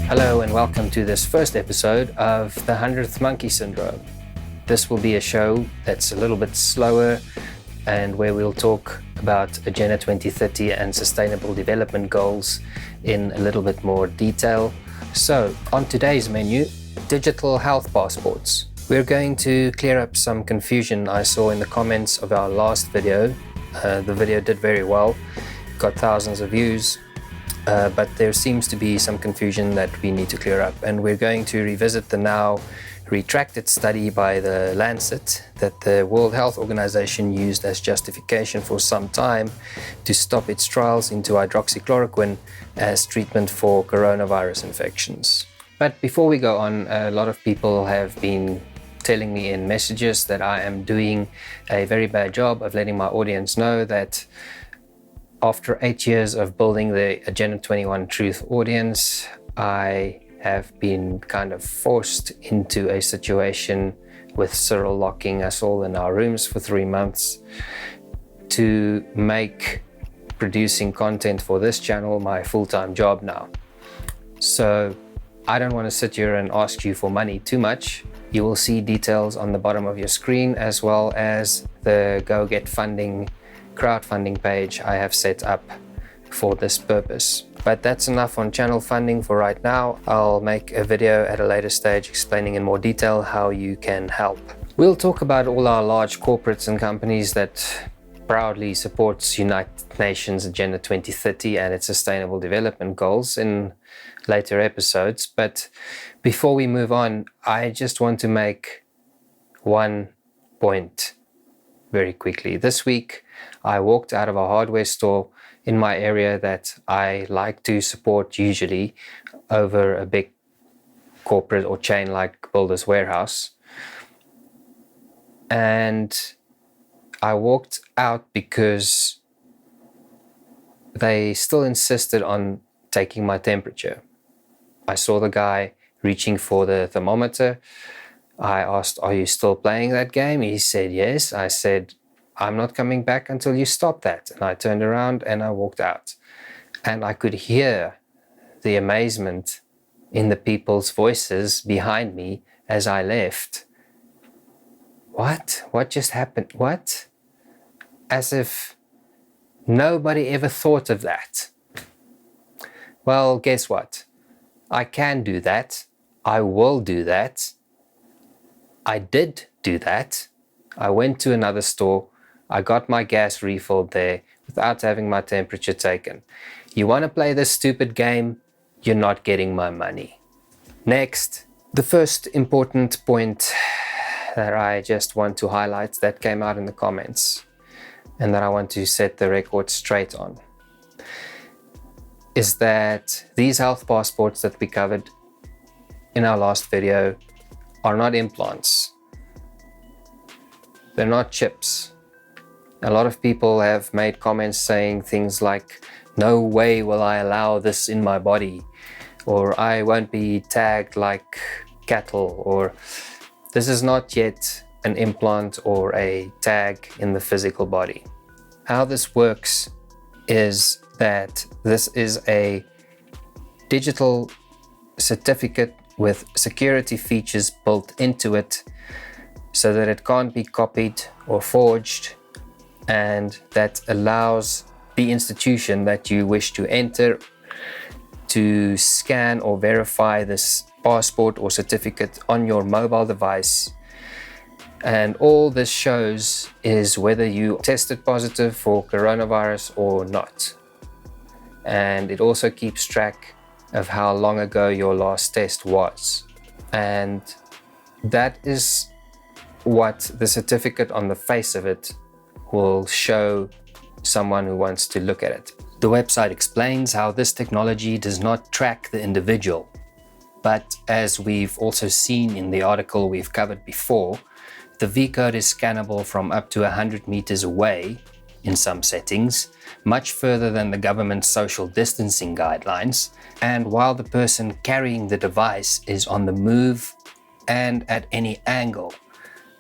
Hello and welcome to this first episode of the 100th Monkey Syndrome. This will be a show that's a little bit slower and where we'll talk about Agenda 2030 and Sustainable Development Goals in a little bit more detail. So, on today's menu, digital health passports. We're going to clear up some confusion I saw in the comments of our last video. The video did very well, got thousands of views. But there seems to be some confusion that we need to clear up, and we're going to revisit the now retracted study by the Lancet that the World Health Organization used as justification for some time to stop its trials into hydroxychloroquine as treatment for coronavirus infections. But before we go on, a lot of people have been telling me in messages that I am doing a very bad job of letting my audience know that after 8 years of building the Agenda 21 Truth audience, I have been kind of forced into a situation with Cyril locking us all in our rooms for 3 months to make producing content for this channel my full-time job now. So I don't want to sit here and ask you for money too much. You will see details on the bottom of your screen, as well as the Go Get Funding crowdfunding page I have set up for this purpose. But that's enough on channel funding for right now. I'll make a video at a later stage explaining in more detail how you can help. We'll talk about all our large corporates and companies that proudly supports United Nations Agenda 2030 and its Sustainable Development Goals in later episodes. But before we move on, I just want to make one point very quickly. This week, I walked out of a hardware store in my area that I like to support usually over a big corporate or chain like Builders Warehouse. And I walked out because they still insisted on taking my temperature. I saw the guy reaching for the thermometer. I asked, "Are you still playing that game?" He said, "Yes." I said, "I'm not coming back until you stop that." And I turned around and I walked out. And I could hear the amazement in the people's voices behind me as I left. What? What just happened? What? As if nobody ever thought of that. Well, guess what? I can do that. I will do that. I did do that. I went to another store. I got my gas refilled there without having my temperature taken. You want to play this stupid game? You're not getting my money. Next, the first important point that I just want to highlight that came out in the comments and that I want to set the record straight on is that these health passports that we covered in our last video are not implants. They're not chips. A lot of people have made comments saying things like, "No way will I allow this in my body," or "I won't be tagged like cattle," or "This is not yet an implant or a tag in the physical body." How this works is that this is a digital certificate with security features built into it so that it can't be copied or forged, and that allows the institution that you wish to enter to scan or verify this passport or certificate on your mobile device. And all this shows is whether you tested positive for coronavirus or not. And it also keeps track of how long ago your last test was. And that is what the certificate on the face of it will show someone who wants to look at it. The website explains how this technology does not track the individual, but as we've also seen in the article we've covered before, the V-code is scannable from up to 100 meters away in some settings, much further than the government's social distancing guidelines, and while the person carrying the device is on the move and at any angle.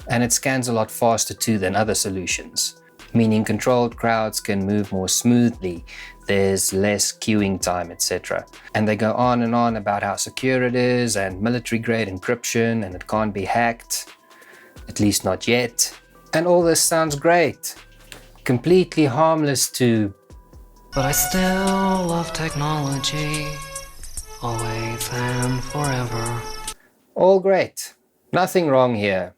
And it scans a lot faster too than other solutions, meaning controlled crowds can move more smoothly there's less queuing time, etc. And they go on and on about how secure it is and military-grade encryption and it can't be hacked, at least not yet. And all this sounds great, completely harmless to... But I still love technology, always and forever. All great, nothing wrong here.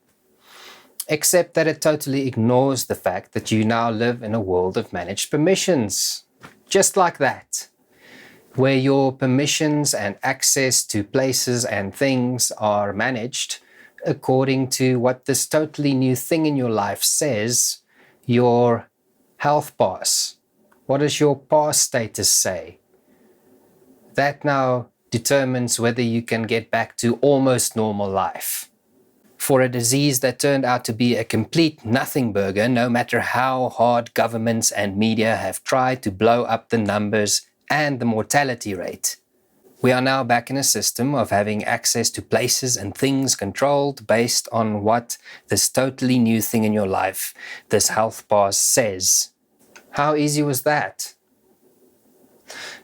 Except that it totally ignores the fact that you now live in a world of managed permissions. Just like that. Where your permissions and access to places and things are managed according to what this totally new thing in your life says, your health pass. What does your pass status say? That now determines whether you can get back to almost normal life. For a disease that turned out to be a complete nothing burger, no matter how hard governments and media have tried to blow up the numbers and the mortality rate. We are now back in a system of having access to places and things controlled based on what this totally new thing in your life, this health pass, says. How easy was that?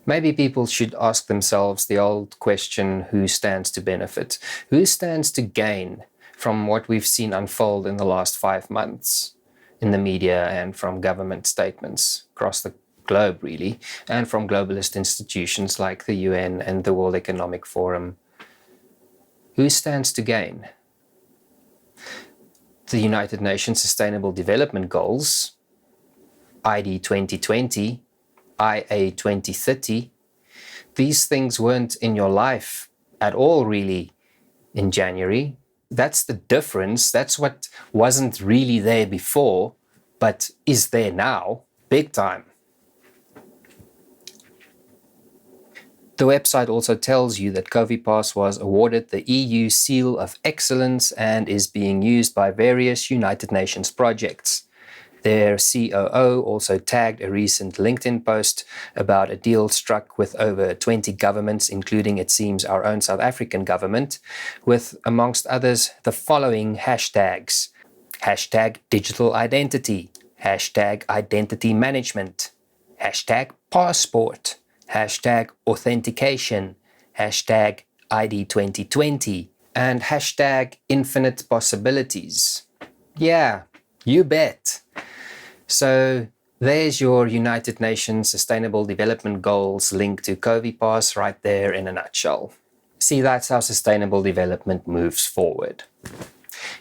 Maybe people should ask themselves the old question, who stands to benefit? Who stands to gain from what we've seen unfold in the last 5 months in the media and from government statements across the globe, really, and from globalist institutions like the UN and the World Economic Forum? Who stands to gain? The United Nations Sustainable Development Goals, ID 2020, IA 2030, these things weren't in your life at all, really, in January. That's the difference. That's what wasn't really there before, but is there now, big time. The website also tells you that COVI-PASS was awarded the EU Seal of Excellence and is being used by various United Nations projects. Their COO also tagged a recent LinkedIn post about a deal struck with over 20 governments, including, it seems, our own South African government, with, amongst others, the following hashtags. Hashtag digital identity, hashtag identity management, hashtag passport, hashtag authentication, hashtag ID 2020, and hashtag infinite possibilities. Yeah, you bet. So there's your United Nations Sustainable Development Goals link to COVI-PASS right there in a nutshell. See, that's how sustainable development moves forward.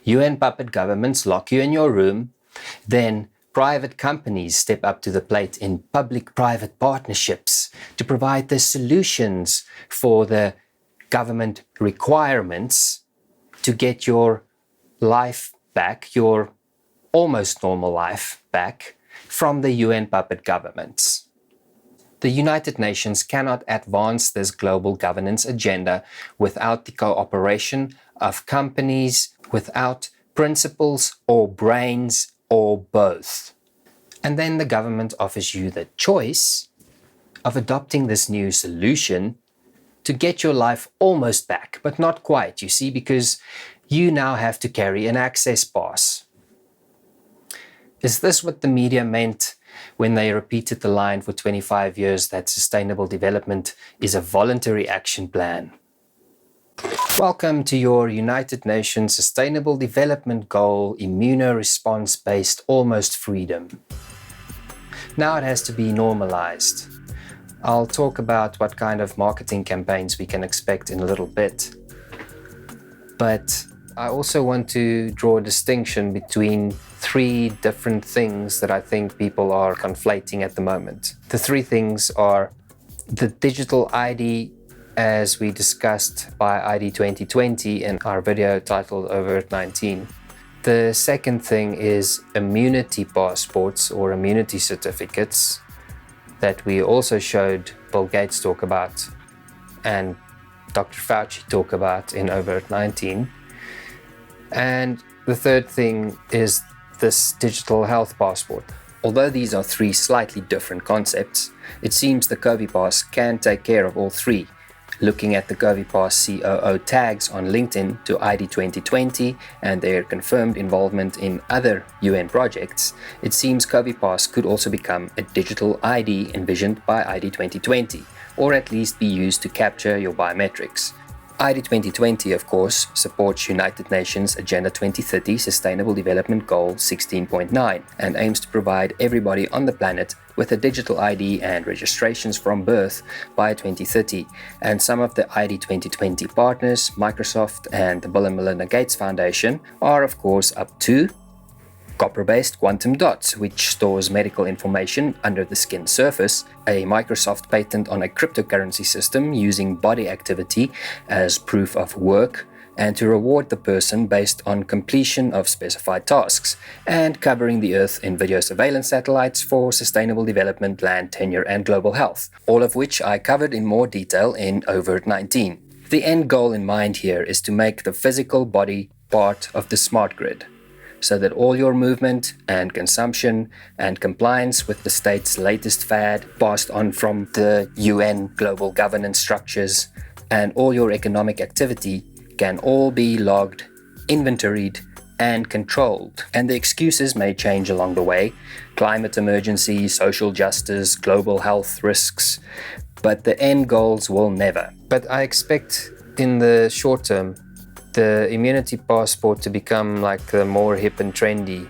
UN puppet governments lock you in your room, then private companies step up to the plate in public-private partnerships to provide the solutions for the government requirements to get your life back, your almost normal life back, from the UN puppet governments. The United Nations cannot advance this global governance agenda without the cooperation of companies, without principles or brains or both. And then the government offers you the choice of adopting this new solution to get your life almost back, but not quite, you see, because you now have to carry an access pass. Is this what the media meant when they repeated the line for 25 years that sustainable development is a voluntary action plan? Welcome to your United Nations Sustainable Development Goal immunoresponse-based almost freedom. Now it has to be normalized. I'll talk about what kind of marketing campaigns we can expect in a little bit. But I also want to draw a distinction between 3 different things that I think people are conflating at the moment. The 3 things are the digital ID, as we discussed by ID 2020 in our video titled Overt 19. The second thing is immunity passports or immunity certificates that we also showed Bill Gates talk about and Dr. Fauci talk about in Overt 19. And the third thing is this digital health passport. Although these are 3 slightly different concepts, it seems the COVI-PASS can take care of all 3 Looking at the COVI-PASS COO tags on LinkedIn to ID 2020 and their confirmed involvement in other UN projects, it seems COVI-PASS could also become a digital ID envisioned by ID 2020, or at least be used to capture your biometrics. ID 2020, of course, supports United Nations Agenda 2030 Sustainable Development Goal 16.9 and aims to provide everybody on the planet with a digital ID and registrations from birth by 2030. And some of the ID 2020 partners, Microsoft and the Bill and Melinda Gates Foundation, are of course up to copper-based quantum dots, which stores medical information under the skin surface, a Microsoft patent on a cryptocurrency system using body activity as proof of work, and to reward the person based on completion of specified tasks, and covering the Earth in video surveillance satellites for sustainable development, land tenure, and global health, all of which I covered in more detail in Overt 19. The end goal in mind here is to make the physical body part of the smart grid, so that all your movement and consumption and compliance with the state's latest fad passed on from the UN global governance structures and all your economic activity can all be logged, inventoried, and controlled. And the excuses may change along the way: climate emergency, social justice, global health risks, but the end goals will never. But I expect in the short term the immunity passport to become like the more hip and trendy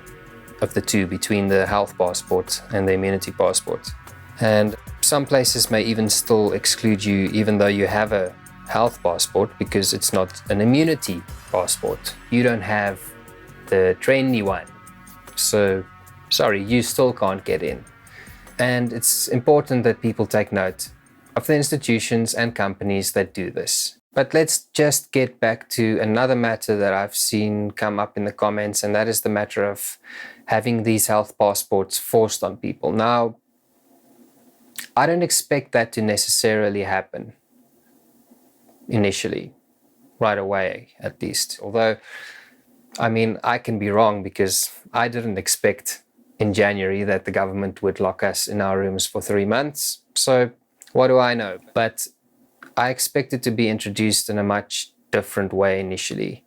of the two, between the health passport and the immunity passport. And some places may even still exclude you even though you have a health passport, because it's not an immunity passport. You don't have the trendy one. So, sorry, you still can't get in. And it's important that people take note of the institutions and companies that do this. But let's just get back to another matter that I've seen come up in the comments, and that is the matter of having these health passports forced on people. Now, I don't expect that to necessarily happen initially, right away at least. Although, I mean, I can be wrong, because I didn't expect in January that the government would lock us in our rooms for 3 months. So what do I know? But I expect it to be introduced in a much different way initially.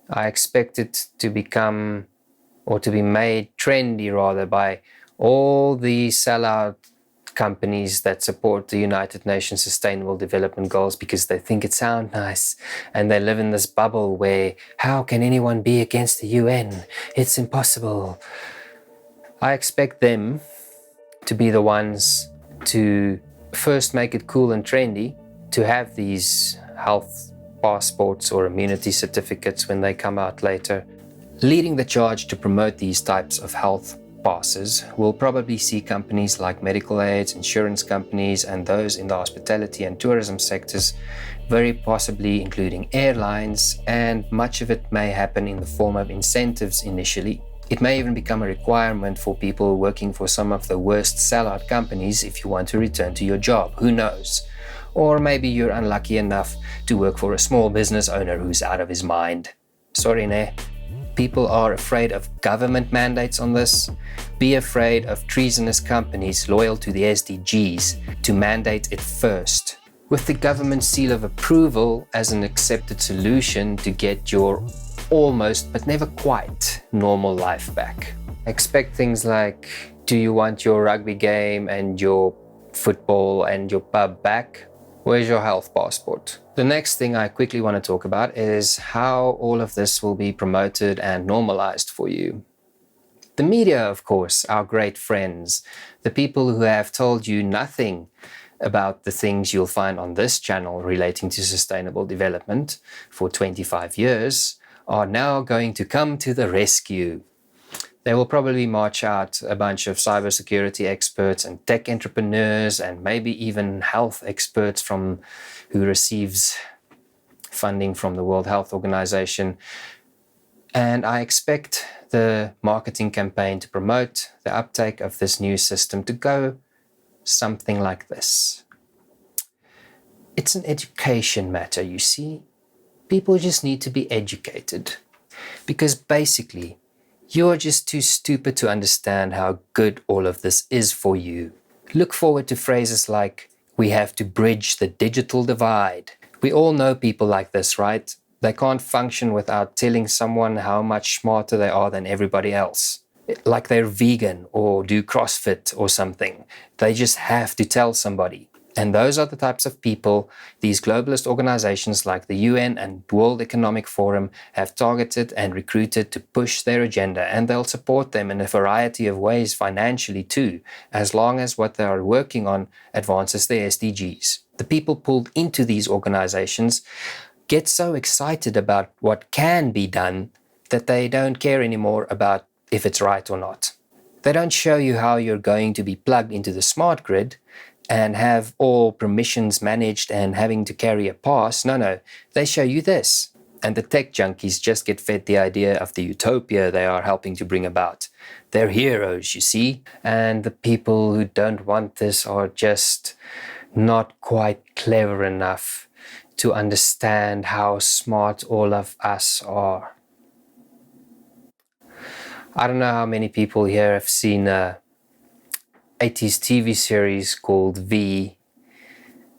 I expect it to become, or to be made trendy rather, by all the sellout companies that support the United Nations Sustainable Development Goals because they think it sounds nice, and they live in this bubble where how can anyone be against the UN? It's impossible. I expect them to be the ones to first make it cool and trendy to have these health passports or immunity certificates when they come out later. Leading the charge to promote these types of health passes will probably see companies like medical aids, insurance companies, and those in the hospitality and tourism sectors, very possibly including airlines, and much of it may happen in the form of incentives initially. It may even become a requirement for people working for some of the worst sellout companies if you want to return to your job. Who knows? Or maybe you're unlucky enough to work for a small business owner who's out of his mind. Sorry, ne? People are afraid of government mandates on this. Be afraid of treasonous companies loyal to the SDGs to mandate it first, with the government seal of approval as an accepted solution to get your almost but never quite normal life back. Expect things like, do you want your rugby game and your football and your pub back? Where's your health passport? The next thing I quickly want to talk about is how all of this will be promoted and normalized for you. The media, of course, our great friends, the people who have told you nothing about the things you'll find on this channel relating to sustainable development for 25 years, are now going to come to the rescue. They will probably march out a bunch of cybersecurity experts and tech entrepreneurs and maybe even health experts who receives funding from the World Health Organization. And I expect the marketing campaign to promote the uptake of this new system to go something like this. It's an education matter, you see. People just need to be educated, because basically, you're just too stupid to understand how good all of this is for you. Look forward to phrases like We have to bridge the digital divide. We all know people like this, right? They can't function without telling someone how much smarter they are than everybody else. Like they're vegan or do CrossFit or something. They just have to tell somebody. And those are the types of people these globalist organizations like the UN and World Economic Forum have targeted and recruited to push their agenda, and they'll support them in a variety of ways financially too, as long as what they are working on advances the SDGs. The people pulled into these organizations get so excited about what can be done that they don't care anymore about if it's right or not. They don't show you how you're going to be plugged into the smart grid and have all permissions managed and having to carry a pass. No, they show you this. And the tech junkies just get fed the idea of the utopia they are helping to bring about. They're heroes, you see. And the people who don't want this are just not quite clever enough to understand how smart all of us are. I don't know how many people here have seen a 80s TV series called V.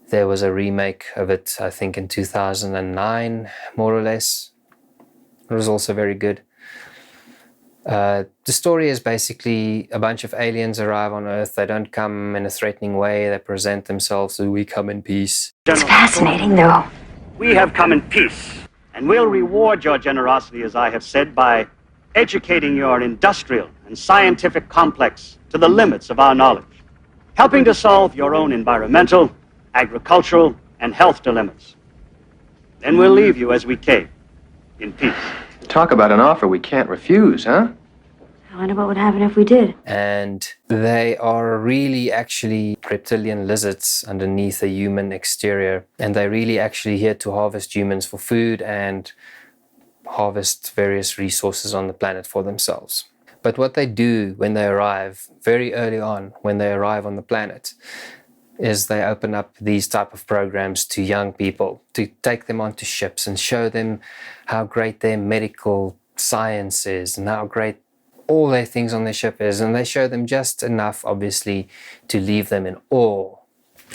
There was a remake of it, I think, in 2009, more or less. It was also very good. The story is basically a bunch of aliens arrive on Earth. They don't come in a threatening way. They present themselves as we come in peace. It's fascinating, though. We have come in peace, and we'll reward your generosity, as I have said, by educating your industrial and scientific complex to the limits of our knowledge, helping to solve your own environmental, agricultural, and health dilemmas. Then we'll leave you as we came, in peace. Talk about an offer we can't refuse, huh? I wonder what would happen if we did. And they are really actually reptilian lizards underneath a human exterior. And they're really actually here to harvest humans for food and harvest various resources on the planet for themselves. But what they do when they arrive, very early on, when they arrive on the planet, is they open up these type of programs to young people to take them onto ships and show them how great their medical science is and how great all their things on their ship is. And they show them just enough, obviously, to leave them in awe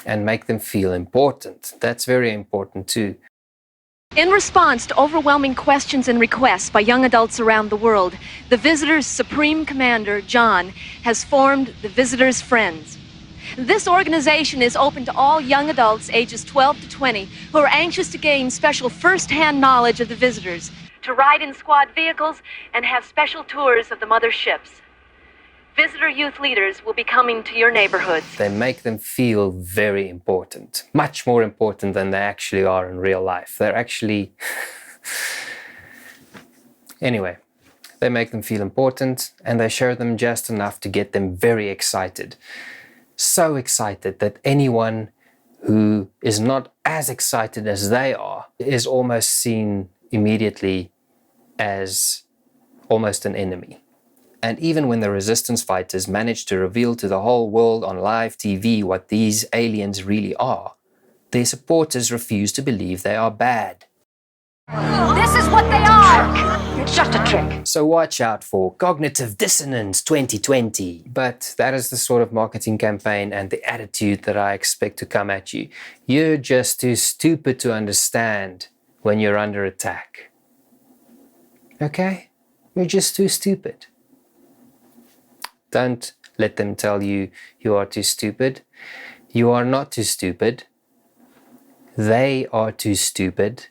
and make them feel important. That's very important too. In response to overwhelming questions and requests by young adults around the world, the Visitors' Supreme Commander, John, has formed the Visitors' Friends. This organization is open to all young adults ages 12 to 20 who are anxious to gain special first-hand knowledge of the visitors, to ride in squad vehicles, and have special tours of the mother ships. Visitor youth leaders will be coming to your neighborhoods. They make them feel very important, much more important than they actually are in real life. They're actually... Anyway, they make them feel important, and they show them just enough to get them very excited. So excited that anyone who is not as excited as they are is almost seen immediately as almost an enemy. And even when the resistance fighters manage to reveal to the whole world on live TV what these aliens really are, their supporters refuse to believe they are bad. This is what they are! It's just a trick. So watch out for Cognitive Dissonance 2020. But that is the sort of marketing campaign and the attitude that I expect to come at you. You're just too stupid to understand when you're under attack. Okay? You're just too stupid. Don't let them tell you you are too stupid. You are not too stupid. They are too stupid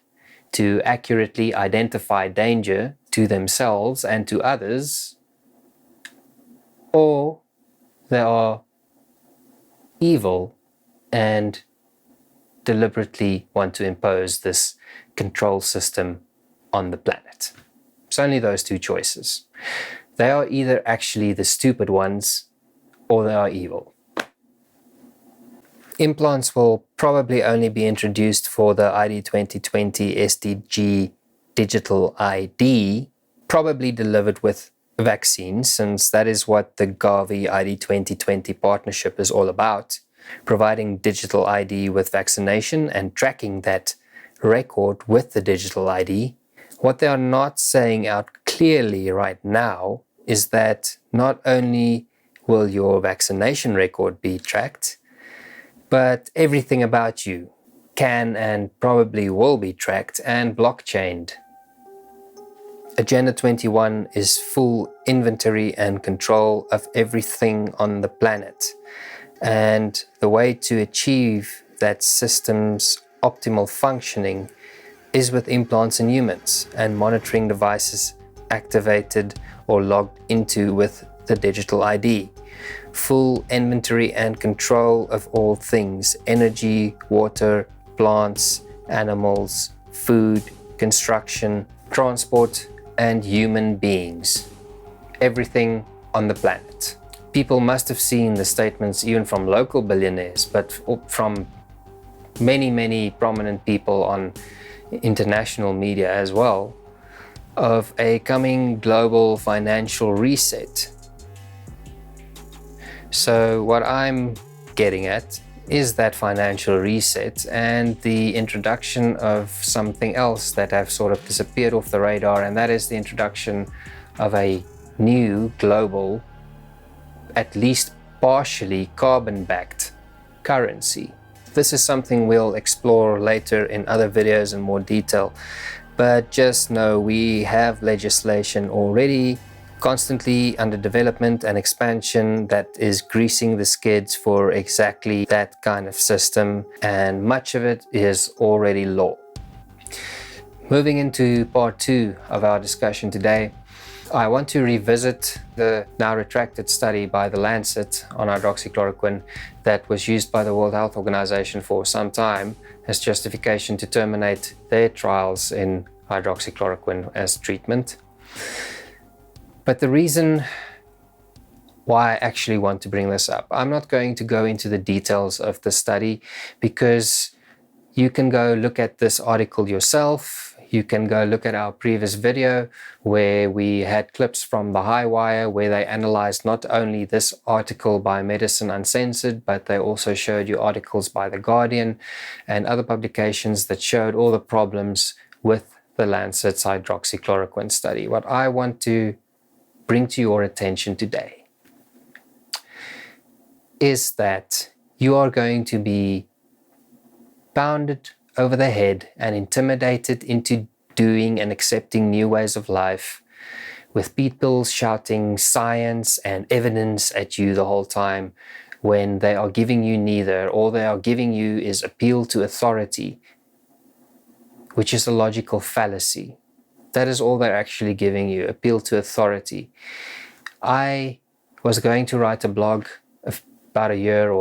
to accurately identify danger to themselves and to others, or they are evil and deliberately want to impose this control system on the planet. It's only those two choices. They are either actually the stupid ones or they are evil. Implants will probably only be introduced for the ID 2020 SDG digital ID, probably delivered with vaccines, since that is what the Gavi ID 2020 partnership is all about, providing digital ID with vaccination and tracking that record with the digital ID. What they are not saying out clearly right now is that not only will your vaccination record be tracked, But everything about you can and probably will be tracked and blockchained. Agenda 21 is full inventory and control of everything on the planet. And the way to achieve that system's optimal functioning is with implants in humans and monitoring devices activated or logged into with the digital ID. Full inventory and control of all things: energy, water, plants, animals, food, construction, transport, and human beings. Everything on the planet. People must have seen the statements even from local billionaires, but from many prominent people on international media as well, of a coming global financial reset. So what I'm getting at is that financial reset and the introduction of something else that have sort of disappeared off the radar, and that is the introduction of a new global, at least partially carbon-backed currency. This is something we'll explore later in other videos in more detail, but just know we have legislation already constantly under development and expansion that is greasing the skids for exactly that kind of system, and much of it is already law. Moving into part 2 of our discussion today, I want to revisit the now retracted study by The Lancet on hydroxychloroquine that was used by the World Health Organization for some time as justification to terminate their trials in hydroxychloroquine as treatment. But the reason why I actually want to bring this up, I'm not going to go into the details of the study because you can go look at this article yourself. You can go look at our previous video where we had clips from the High Wire where they analyzed not only this article by Medicine Uncensored, but they also showed you articles by The Guardian and other publications that showed all the problems with the Lancet's hydroxychloroquine study. What I want to bring to your attention today is that you are going to be pounded over the head and intimidated into doing and accepting new ways of life, with people shouting science and evidence at you the whole time when they are giving you neither. All they are giving you is appeal to authority, which is a logical fallacy. That is all they're actually giving you, appeal to authority. I was going to write a blog about a year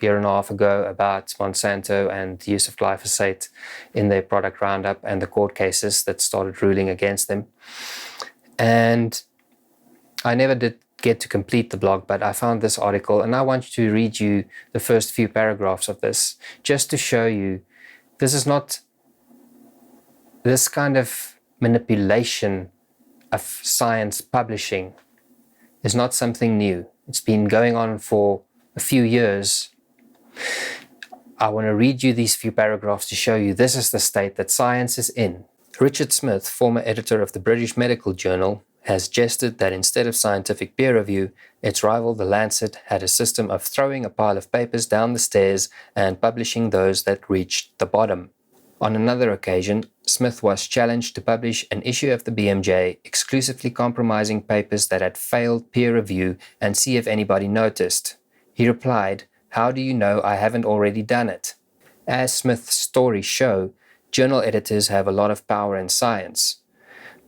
and a half ago about Monsanto and the use of glyphosate in their product Roundup and the court cases that started ruling against them. And I never did get to complete the blog, but I found this article and I want to read you the first few paragraphs of this just to show you this is not this kind of manipulation of science publishing is not something new. It's been going on for a few years. I want to read you these few paragraphs to show you this is the state that science is in. Richard Smith, former editor of the British Medical Journal, has jested that instead of scientific peer review, its rival The Lancet had a system of throwing a pile of papers down the stairs and publishing those that reached the bottom. On another occasion, Smith was challenged to publish an issue of the BMJ exclusively compromising papers that had failed peer review and see if anybody noticed. He replied, "How do you know I haven't already done it?" As Smith's stories show, journal editors have a lot of power in science,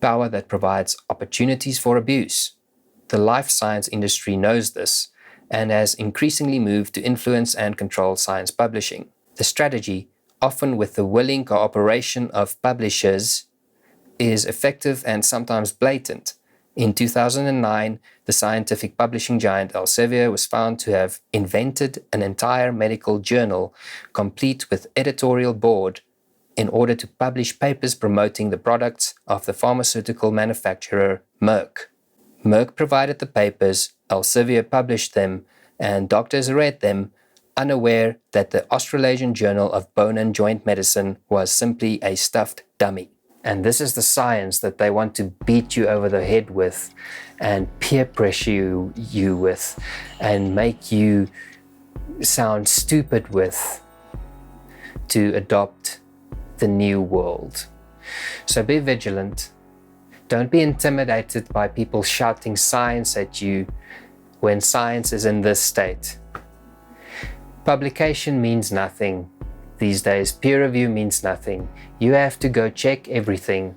power that provides opportunities for abuse. The life science industry knows this and has increasingly moved to influence and control science publishing. The strategy, often with the willing cooperation of publishers, is effective and sometimes blatant. In 2009, the scientific publishing giant Elsevier was found to have invented an entire medical journal, complete with editorial board, in order to publish papers promoting the products of the pharmaceutical manufacturer Merck. Merck provided the papers, Elsevier published them, and doctors read them, unaware that the Australasian Journal of Bone and Joint Medicine was simply a stuffed dummy. And this is the science that they want to beat you over the head with and peer pressure you with and make you sound stupid with to adopt the new world. So be vigilant. Don't be intimidated by people shouting science at you when science is in this state. Publication means nothing these days. Peer review means nothing. You have to go check everything.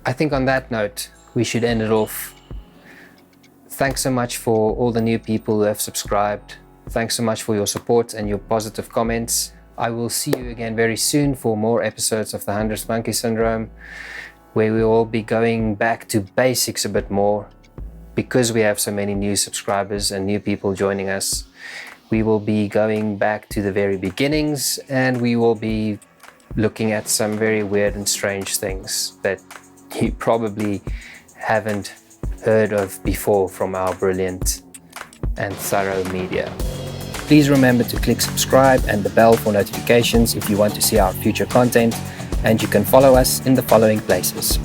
I think on that note, we should end it off. Thanks so much for all the new people who have subscribed. Thanks so much for your support and your positive comments. I will see you again very soon for more episodes of the 100th Monkey Syndrome, where we will be going back to basics a bit more. Because we have so many new subscribers and new people joining us, we will be going back to the very beginnings, and we will be looking at some very weird and strange things that you probably haven't heard of before from our brilliant and thorough media. Please remember to click subscribe and the bell for notifications if you want to see our future content, and you can follow us in the following places: